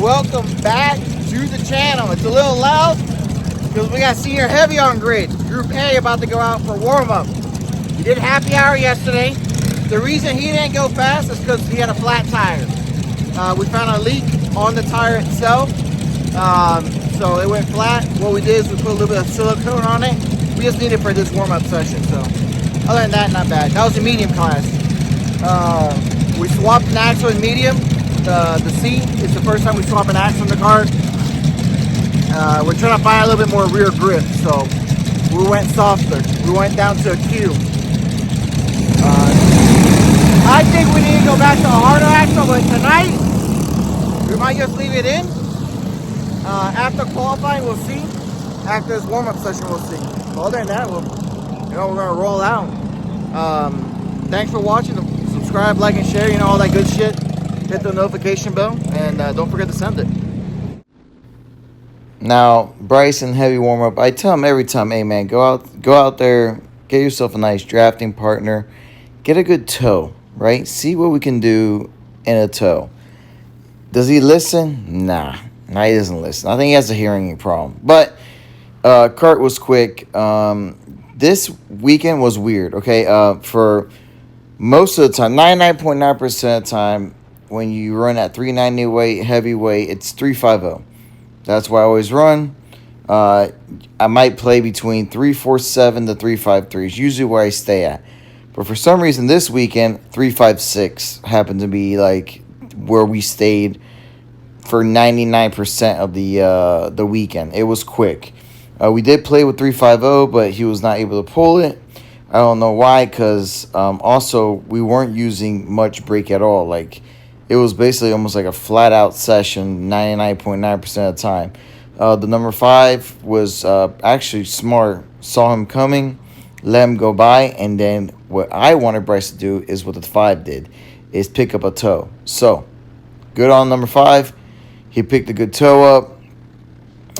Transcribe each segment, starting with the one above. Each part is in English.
welcome back to the channel. It's a little loud because we got Senior Heavy on grid. Group A about to go out for warm-up. He did happy hour yesterday. The reason he didn't go fast is because he had a flat tire. We found a leak on the tire itself, so it went flat. What we did is we put a little bit of silicone on it. We just need it for this warm-up session. So other than that, not bad. That was a medium class. We swapped an axle in medium. The C is the first time we swap an axle in the car. We're trying to find a little bit more rear grip, so we went softer. We went down to a Q. I think we need to go back to a harder axle, but tonight we might just leave it in. After qualifying, we'll see. After this warm-up session, we'll see. But other than that, we're gonna roll out. Thanks for watching. Subscribe, like, and share. All that good shit. Hit the notification bell, and don't forget to send it. Now, Bryce in heavy warm-up, I tell him every time, hey man, go out there, get yourself a nice drafting partner, get a good tow, right? See what we can do in a tow. Does he listen? Nah, he doesn't listen. I think he has a hearing problem. But Kart was quick. This weekend was weird, okay? For most of the time, 99.9% of the time, when you run at 390 weight, heavyweight, it's 350. That's why I always run. I might play between 347 to 353 is usually where I stay at. But for some reason this weekend, 356 happened to be like where we stayed for 99% of the weekend. It was quick. We did play with 350, but he was not able to pull it. I don't know why, because also we weren't using much brake at all. Like, it was basically almost like a flat-out session 99.9% of the time. The number 5 was actually smart. Saw him coming, let him go by, and then what I wanted Bryce to do is what the 5 did, is pick up a tow. So, good on number 5. He picked a good tow up.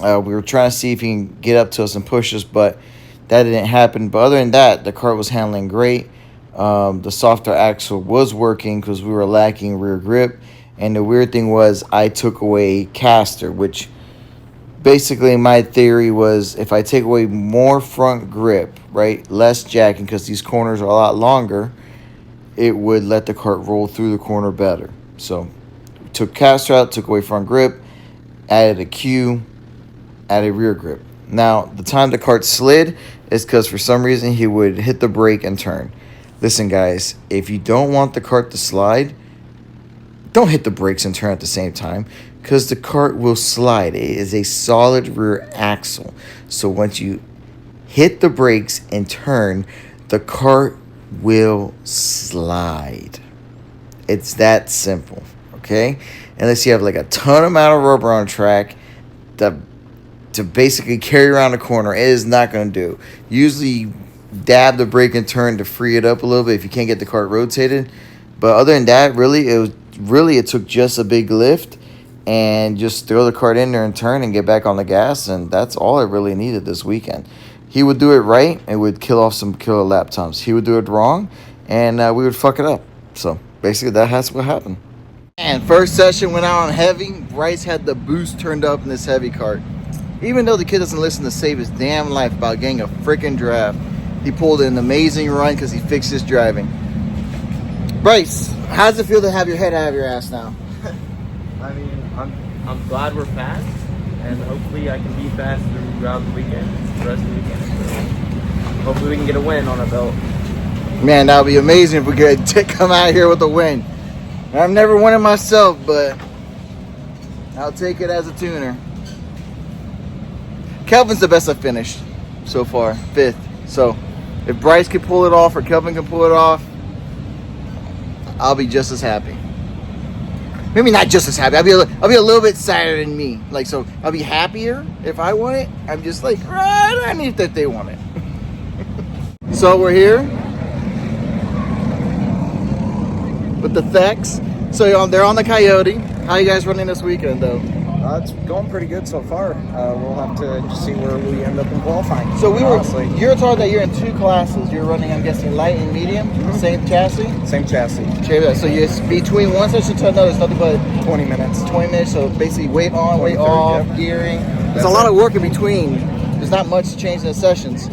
We were trying to see if he can get up to us and push us, but that didn't happen. But other than that, the car was handling great. The softer axle was working because we were lacking rear grip. And the weird thing was I took away caster, which basically my theory was if I take away more front grip, right, less jacking because these corners are a lot longer, it would let the kart roll through the corner better. So took caster out, took away front grip, added a Q, added rear grip. Now, the time the kart slid is because for some reason he would hit the brake and turn. Listen, guys, if you don't want the kart to slide, don't hit the brakes and turn at the same time because the kart will slide. It is a solid rear axle. So once you hit the brakes and turn, the kart will slide. It's that simple, okay? Unless you have like a ton amount of rubber on track to basically carry around the corner, it is not going to do. Usually dab the brake and turn to free it up a little bit if you can't get the kart rotated. But other than that, it took just a big lift and just throw the kart in there and turn and get back on the gas, and that's all it really needed this weekend. He would do it right, it would kill off some killer lap times. He would do it wrong, and we would fuck it up. So basically that's what happened. And first session went out on heavy. Bryce had the boost turned up in this heavy kart. Even though the kid doesn't listen to save his damn life about getting a freaking draft, he pulled an amazing run because he fixed his driving. Bryce, how does it feel to have your head out of your ass now? I mean, I'm glad we're fast, and hopefully I can be fast throughout the weekend, the rest of the weekend. So hopefully we can get a win on our belt. Man, that would be amazing if we could come out here with a win. I've never won it myself, but I'll take it as a tuner. Kelvin's the best I've finished so far, 5th. So if Bryce can pull it off or Kelvin can pull it off, I'll be just as happy. Maybe not just as happy. I'll be a little bit sadder than me. Like, so I'll be happier if I want it. I'm just like, I need that they want it. So we're here with the Thex. So they're on the Coyote. How you guys running this weekend though? It's going pretty good so far. We'll have to just see where we end up in qualifying. So honestly. you're told that you're in 2 classes. You're running, I'm guessing, light and medium, same chassis? Same chassis. So you're between one session to another, it's nothing but 20 minutes. 20 minutes, so basically weight on, weight 23, off, yep. gearing. There's That's a lot it. of work in between. There's not much change in the sessions.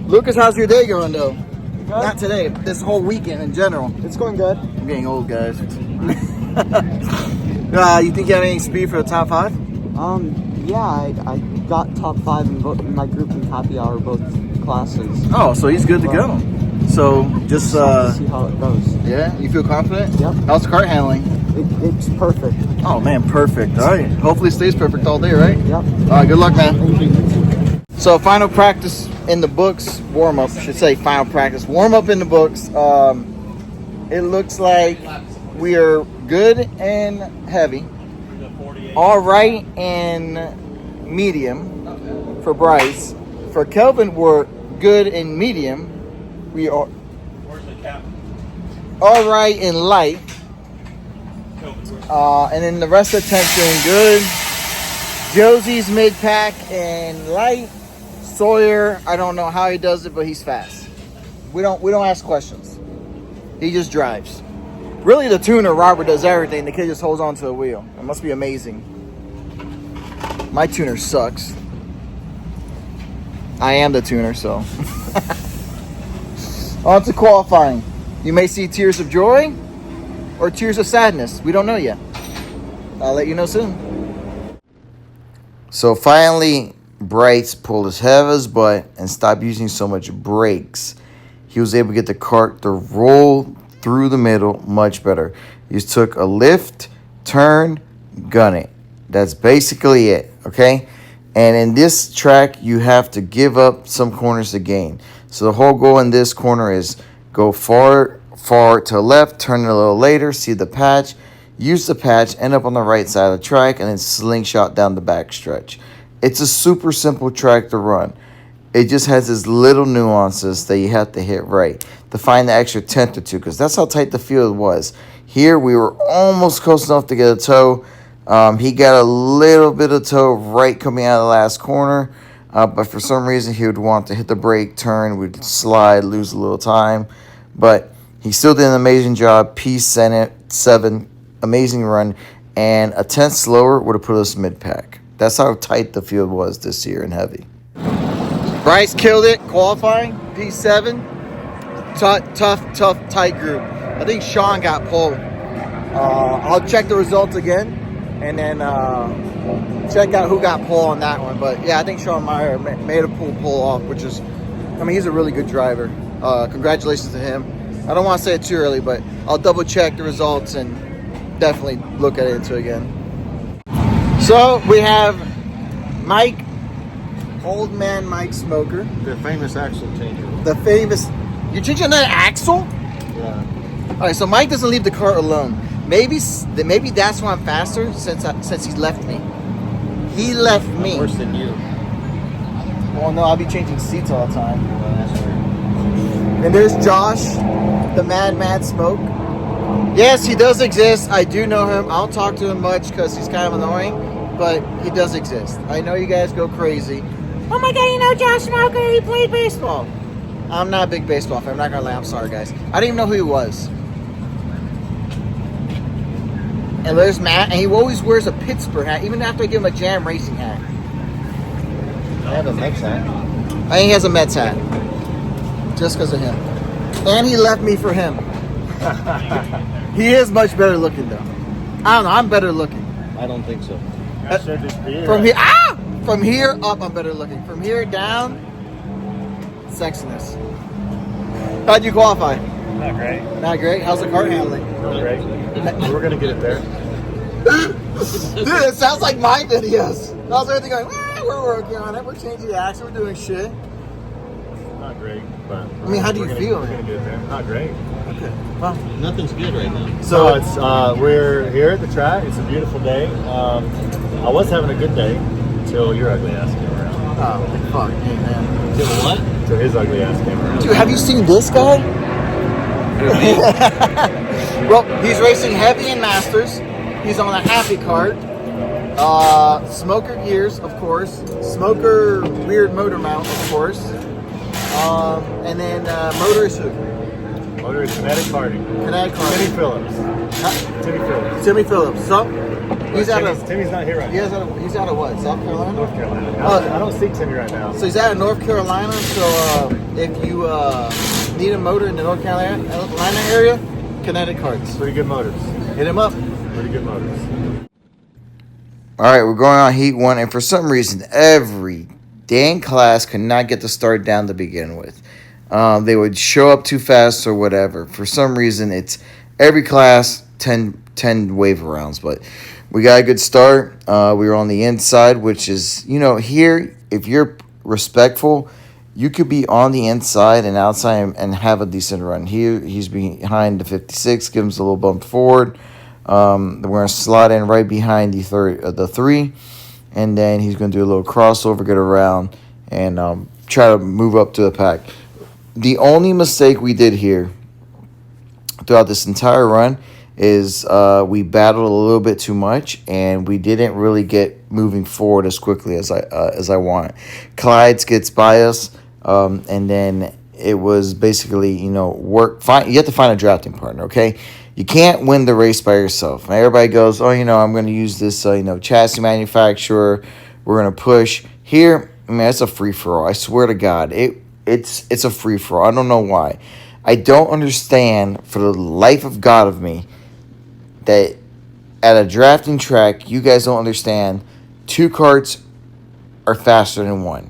Lucas, how's your day going though? Good. Not today, this whole weekend in general. It's going good. I'm getting old, guys. You think you have any speed for the top 5? Yeah, I got top 5 in my group and happy hour both classes. Oh, so he's good to go. So just See how it goes. yeah, you feel confident? Yep. How's the kart handling? It's perfect. Oh man, perfect. All right. Hopefully it stays perfect all day, right? Yep. All right, good luck, man. So final practice in the books, warm up, should say final practice. Warm up in the books. It looks like we are good and heavy. All right and medium for Bryce. For Kelvin, we're good and medium. We are all right and light. And then the rest of the team's doing good. Josie's mid-pack and light. Sawyer, I don't know how he does it, but he's fast. We don't ask questions. He just drives. Really, the tuner, Robert, does everything. The kid just holds on to a wheel. It must be amazing. My tuner sucks. I am the tuner, so. On to qualifying. You may see tears of joy or tears of sadness. We don't know yet. I'll let you know soon. So finally, Bryce pulled his head of his butt and stopped using so much brakes. He was able to get the kart to roll through the middle much better. He just took a lift, turn, gun it. That's basically it, okay? And in this track, you have to give up some corners to gain. So the whole goal in this corner is go far to the left, turn it a little later, see the patch, use the patch, end up on the right side of the track, and then slingshot down the back stretch. It's a super simple track to run. It just has these little nuances that you have to hit right to find the extra tenth or two, because that's how tight the field was. Here, we were almost close enough to get a toe. He got a little bit of toe right coming out of the last corner, but for some reason, he would want to hit the brake, turn, we'd slide, lose a little time. But he still did an amazing job. P7, amazing run, and a tenth slower would have put us mid-pack. That's how tight the field was this year in heavy. Bryce killed it, qualifying, P7. Tough, tight group. I think Sean got pole. I'll check the results again and then check out who got pole on that one. But yeah, I think Sean Meyer made a pull off, which is, I mean, he's a really good driver. Congratulations to him. I don't want to say it too early, but I'll double check the results and definitely look at it again. So we have Mike, old man Mike Smoker. The famous axle changer. The famous, you're changing another axle? Yeah. All right, so Mike doesn't leave the cart alone. Maybe that's why I'm faster since he left me. He left me. Worse than you. Well, no, I'll be changing seats all the time. And there's Josh, the Mad Smoke. Yes, he does exist. I do know him. I don't talk to him much because he's kind of annoying, but he does exist. I know you guys go crazy. Oh my God, you know Josh Smoker? He played baseball. I'm not a big baseball fan. I'm not gonna lie. I'm sorry, guys. I didn't even know who he was. And there's Matt, and he always wears a Pittsburgh hat, even after I give him a Jam Racing hat. I have a Mets hat. I think he has a Mets hat. Just because of him. And he left me for him. He is much better looking, though. I don't know. I'm better looking. I don't think so. From here up, I'm better looking. From here down, sexiness. How'd you qualify? Not great. Not great. How's the kart handling? Not great. We're gonna get it there. Dude, it sounds like my videos. How's everything going? We're working on it. We're changing the action. We're doing shit. Not great, but I mean, how do you feel? We're gonna get it there. Not great. Okay. Well, Nothing's good right now. So So it's we're here at the track. It's a beautiful day. I was having a good day until your ugly ass came around. oh, fuck me, man. Until what? Until his ugly ass came around. Dude, have you seen this guy? Well, he's racing heavy in Masters. He's on a happy cart. Smoker gears, of course. Smoker weird motor mount, of course. And then motor is who? Motor is Kinetic Karting. Kinetic Karting. Timmy Phillips. Timmy Phillips. Timmy Phillips. So he's Timmy's not here right now. he's out of what? South Carolina? North Carolina. Oh. I don't see Timmy right now. So he's out of North Carolina. So if you need a motor in the North Carolina area, Kinetic Karts. Pretty good motors. Hit him up. Pretty good motors. All right, we're going on heat 1, and for some reason, every dang class could not get the start down to begin with. They would show up too fast or whatever. For some reason, it's every class 10 wave rounds, but we got a good start. We were on the inside, which is, here, if you're respectful, you could be on the inside and outside and have a decent run. Here, he's behind the 56, give him a little bump forward. We're going to slide in right behind the 3, and then he's going to do a little crossover, get around, and try to move up to the pack. The only mistake we did here throughout this entire run is we battled a little bit too much, and we didn't really get moving forward as quickly as I want. Clyde's gets by us, and then it was basically, you have to find a drafting partner, okay? You can't win the race by yourself. And everybody goes, I'm going to use this, chassis manufacturer. We're going to push. Here, it's a free-for-all. I swear to God, it's a free-for-all. I don't know why. I don't understand, for the life of God of me, that at a drafting track, you guys don't understand 2 karts are faster than 1.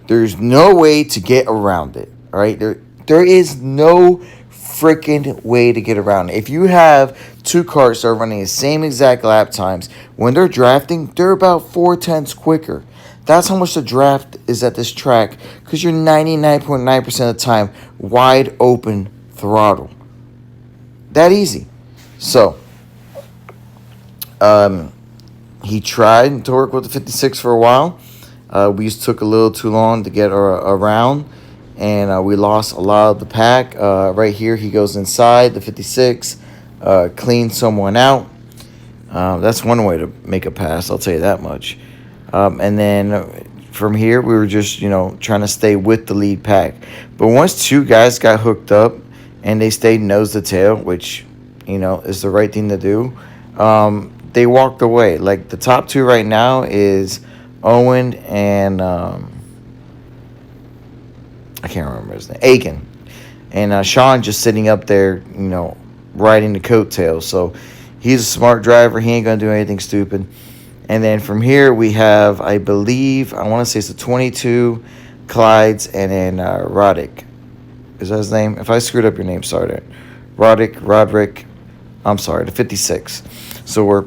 There's no way to get around it, all right? There is no freaking way to get around it. If you have 2 karts that are running the same exact lap times, when they're drafting, they're about 4/10 quicker. That's how much the draft is at this track, because you're 99.9% of the time wide open throttle. That easy. So, he tried to work with the 56 for a while. We just took a little too long to get around, and we lost a lot of the pack. Right here, he goes inside the 56, cleans someone out. That's one way to make a pass, I'll tell you that much. And then from here, we were just, trying to stay with the lead pack. But once 2 guys got hooked up and they stayed nose to tail, which, is the right thing to do, they walked away. Like, the top 2 right now is Owen and I can't remember his name, Aiken. And Sean just sitting up there, riding the coattails. So he's a smart driver. He ain't going to do anything stupid. And then from here, we have, I want to say it's the 22, Clyde's, and then Roddick. Is that his name? If I screwed up your name, sorry. Roderick. I'm sorry, the 56. So we're,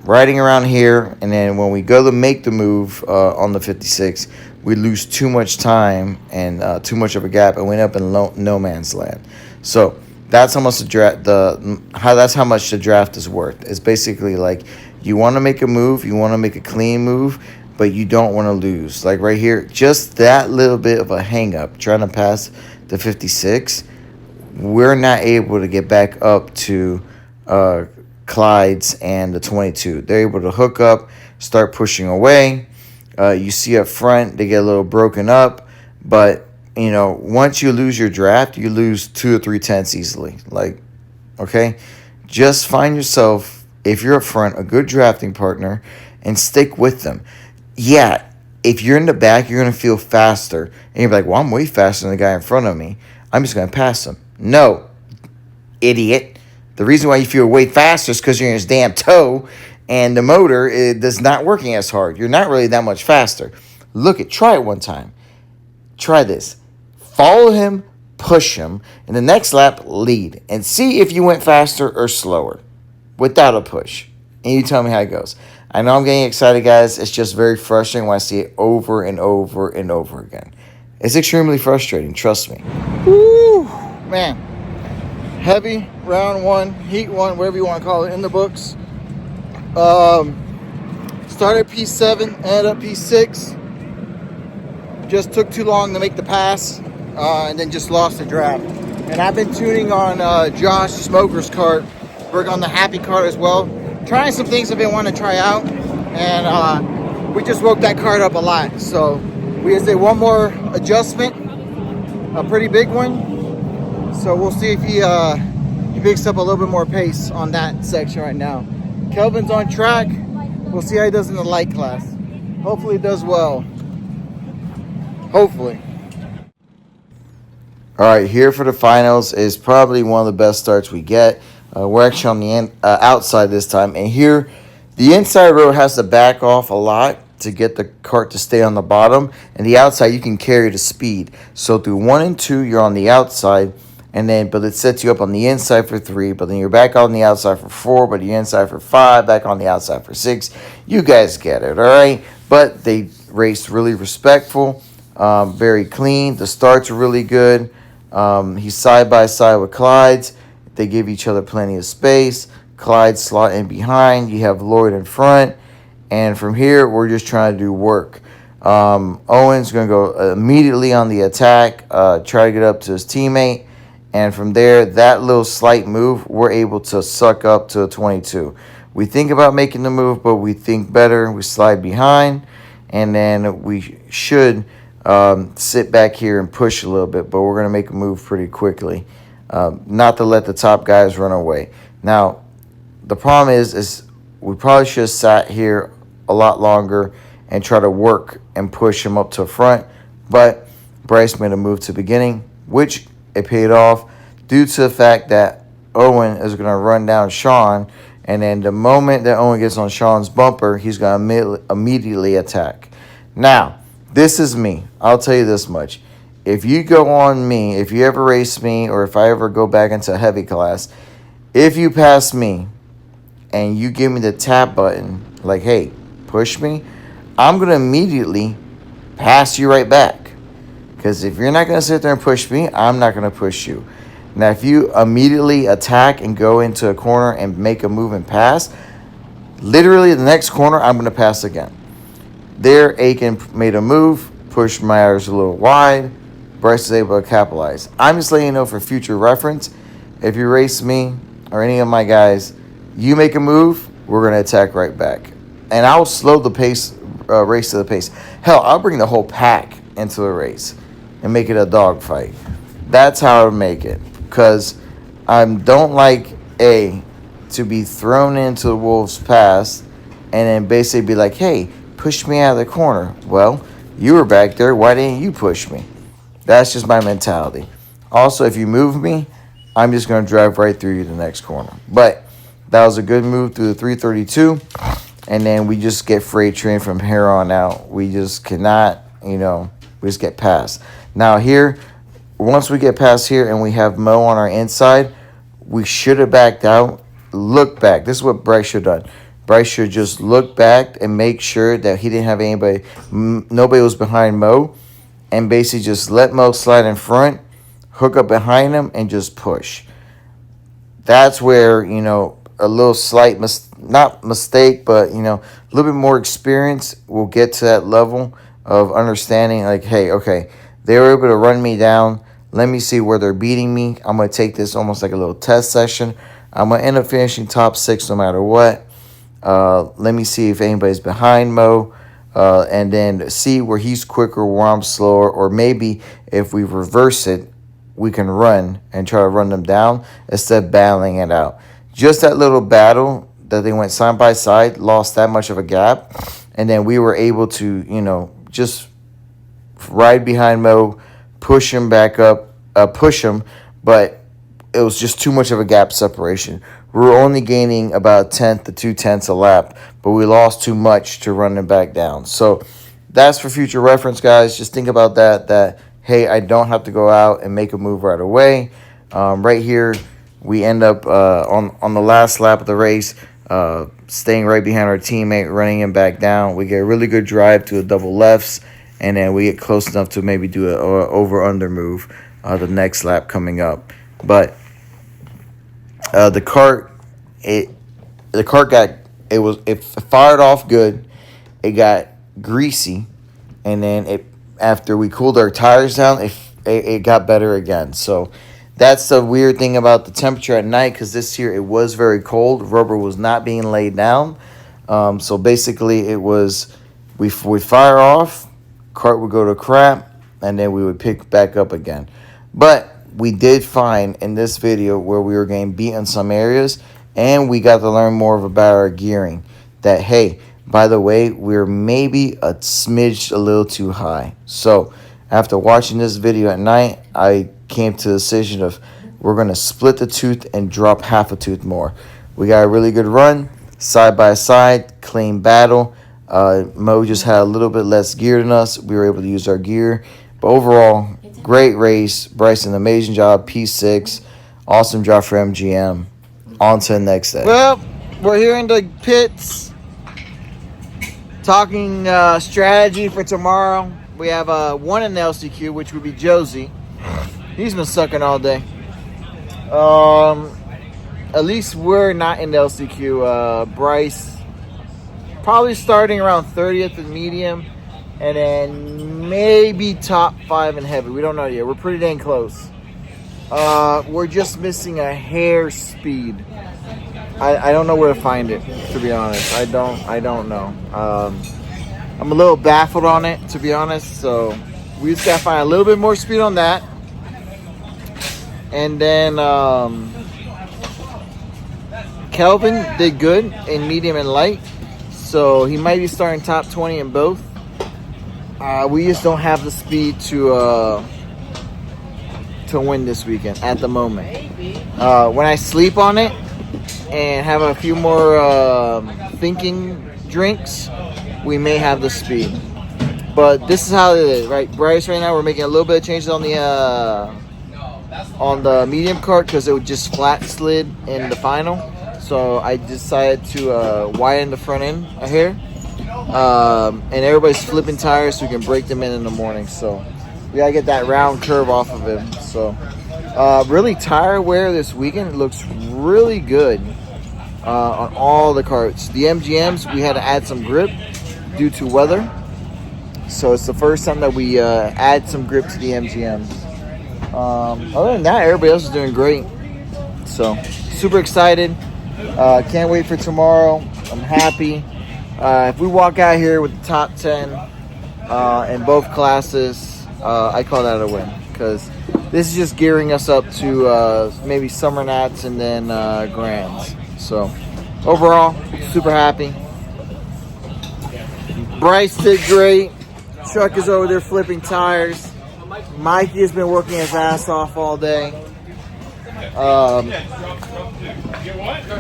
riding around here, and then when we go to make the move on the 56, we lose too much time and too much of a gap, and we end up in no man's land. So that's how much that's how much the draft is worth. It's basically like, you want to make a move, you want to make a clean move, but you don't want to lose. Like right here, just that little bit of a hang up trying to pass the 56, we're not able to get back up to Clyde's and the 22. They're able to hook up, start pushing away. You see up front, they get a little broken up, but once you lose your draft, you lose 2 or 3 tenths easily. Like, okay, just find yourself, if you're up front, a good drafting partner and stick with them. Yeah, if you're in the back, you're going to feel faster, and you're like, well, I'm way faster than the guy in front of me. I'm just going to pass him. No, idiot. The reason why you feel way faster is because you're in his damn toe, and the motor is not working as hard. You're not really that much faster. Try it one time. Try this. Follow him, push him, and the next lap, lead. And see if you went faster or slower without a push. And you tell me how it goes. I know I'm getting excited, guys. It's just very frustrating when I see it over and over and over again. It's extremely frustrating, trust me. Woo, man. Heavy, round 1, heat 1, whatever you want to call it, in the books. Started P7, ended up P6. Just took too long to make the pass, and then just lost the draft. And I've been tuning on Josh Smoker's cart, work on the Happy cart as well. Trying some things I've been wanting to try out. and we just woke that kart up a lot. So we just did one more adjustment, a pretty big one. So we'll see if he picks up a little bit more pace on that section right now. Kelvin's on track. We'll see how he does in the light class. Hopefully he does well. Hopefully. All right, here for the finals is probably one of the best starts we get. We're actually on the outside this time. And here, the inside row has to back off a lot to get the kart to stay on the bottom. And the outside, you can carry the speed. So through 1 and 2, you're on the outside. But it sets you up on the inside for 3. But then you're back on the outside for 4. But you're inside for 5. Back on the outside for 6. You guys get it, all right? But they raced really respectful. Very clean. The starts are really good. He's side by side with Clyde's. They give each other plenty of space. Clyde slot in behind. You have Lloyd in front. And from here, we're just trying to do work. Owen's going to go immediately on the attack, try to get up to his teammate. And from there, that little slight move, we're able to suck up to a 22. We think about making the move, but we think better. We slide behind. And then we should sit back here and push a little bit, but we're going to make a move pretty quickly, not to let the top guys run away. Now, the problem is we probably should have sat here a lot longer and try to work and push him up to the front, but Bryce made a move to the beginning, which it paid off due to the fact that Owen is going to run down Sean, and then the moment that Owen gets on Sean's bumper, he's going to immediately attack. Now, this is me. I'll tell you this much. If you go on me, if you ever race me, or if I ever go back into a heavy class, if you pass me and you give me the tap button, like, hey, push me, I'm going to immediately pass you right back. Because if you're not going to sit there and push me, I'm not going to push you. Now, if you immediately attack and go into a corner and make a move and pass, literally the next corner, I'm going to pass again. There, Aiken made a move, pushed Myers a little wide. Bryce was able to capitalize. I'm just letting you know for future reference, if you race me or any of my guys, you make a move, we're going to attack right back. And I'll slow the pace, race to the pace. Hell, I'll bring the whole pack into a race and make it a dogfight. That's how I make it. Because I don't like, to be thrown into the Wolves' pass and then basically be like, hey, push me out of the corner. Well, you were back there. Why didn't you push me? That's just my mentality. Also, if you move me, I'm just going to drive right through you to the next corner. But that was a good move through the 332. And then we just get freight train from here on out. We just cannot, we just get past. Now here, once we get past here and we have Mo on our inside, we should have backed out. Look back. This is what Bryce should have done. Bryce should just look back and make sure that he didn't have anybody, nobody was behind Mo, and basically just let Mo slide in front, hook up behind him, and just push. That's where, a little slight, not mistake, but, a little bit more experience will get to that level of understanding, like, hey, okay, they were able to run me down. Let me see where they're beating me. I'm going to take this almost like a little test session. I'm going to end up finishing top 6 no matter what. Let me see if anybody's behind Mo, and then see where he's quicker, where I'm slower, or maybe if we reverse it, we can run and try to run them down instead of battling it out. Just that little battle that they went side by side, lost that much of a gap, and then we were able to, just ride behind Mo, push him back up, but it was just too much of a gap separation. We were only gaining about a tenth to 2/10 a lap, but we lost too much to run him back down. So that's for future reference, guys. Just think about that, hey, I don't have to go out and make a move right away. Right here, we end up on the last lap of the race, staying right behind our teammate, running him back down. We get a really good drive to a double lefts, and then we get close enough to maybe do a over-under move the next lap coming up. But the kart it fired off good. It got greasy, and then after we cooled our tires down, it got better again. So that's the weird thing about the temperature at night, because this year it was very cold. Rubber was not being laid down. So basically, it was we fire off, cart would go to crap, and then we would pick back up again. But we did find in this video where we were getting beat in some areas, and we got to learn more about our gearing. That, hey, by the way, we're maybe a smidge a little too high. So after watching this video at night, I came to the decision of we're going to split the tooth and drop half a tooth more. We got a really good run, side by side, clean battle. Mo just had a little bit less gear than us. We were able to use our gear. But overall, great race. Bryson, amazing job. P6. Awesome job for MGM. On to the next day. Well, we're here in the pits talking strategy for tomorrow. We have one in the LCQ, which would be Josie. He's been sucking all day. At least we're not in the LCQ. Bryce probably starting around 30th in medium, and then maybe top 5 in heavy. We don't know yet. We're pretty dang close. We're just missing a hair speed. I don't know where to find it, to be honest. I don't know. I'm a little baffled on it, to be honest. So we just gotta find a little bit more speed on that. And then Kelvin did good in medium and light, so he might be starting top 20 in both. We just don't have the speed to win this weekend at the moment. When I sleep on it and have a few more thinking drinks, we may have the speed. But this is how it is, right? Bryce, right now we're making a little bit of changes on the medium kart because it would just flat slid in the final. So I decided to widen the front end a hair. And everybody's flipping tires so we can break them in the morning. So we gotta get that round curve off of him. So really, tire wear this weekend looks really good on all the karts. The MGMs, we had to add some grip due to weather. So it's the first time that we add some grip to the MGMs. Other than that, everybody else is doing great. So super excited. Can't wait for tomorrow. I'm happy. If we walk out here with the top 10 in both classes, I call that a win, because this is just gearing us up to maybe summer nats and then grands. So overall, super happy. Bryce did great. Chuck is over there flipping tires. Mikey has been working his ass off all day.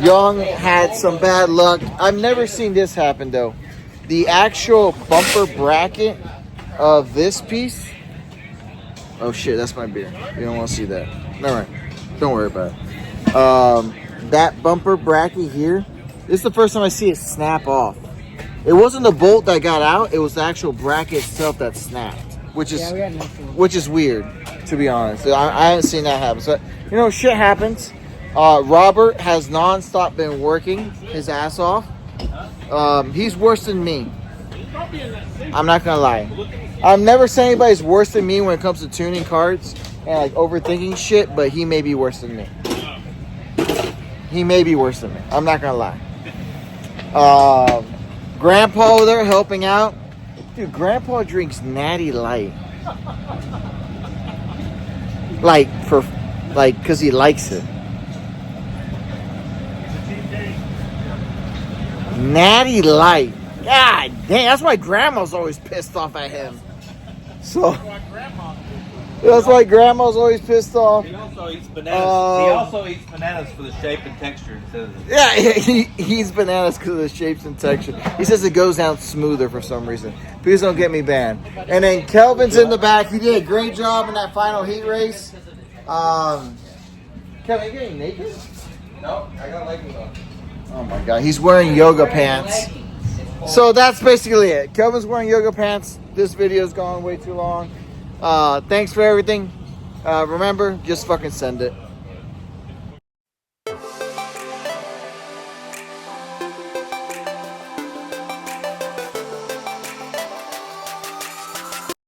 Young had some bad luck. I've never seen this happen though. The actual bumper bracket of this piece. Oh shit, that's my beer. You don't want to see that. All right, don't worry about it. That bumper bracket here, this is the first time I see it snap off. It wasn't the bolt that got out, it was the actual bracket itself that snapped, which is weird, to be honest. I haven't seen that happen. So, you know, shit happens. Robert has non-stop been working his ass off. He's worse than me. I'm not gonna lie. I've never said anybody's worse than me when it comes to tuning cards and like overthinking shit, but he may be worse than me. He may be worse than me. I'm not gonna lie. Grandpa over there helping out. Dude, Grandpa drinks Natty Light. Cause he likes it. Natty Light. God dang, that's why Grandma's always pissed off at him. So that's why Grandma's always pissed off. He also eats bananas. He also eats bananas for the shape and texture. Yeah, he eats bananas because of the shapes and texture. He says it goes down smoother for some reason. Please don't get me banned. And then Kelvin's in the back. He did a great job in that final heat race. Kevin, you getting naked? No, I got leggings on. Oh my god, he's wearing yoga pants. So that's basically it. Kelvin's wearing yoga pants. This video's gone way too long. Thanks for everything. Remember, just fucking send it.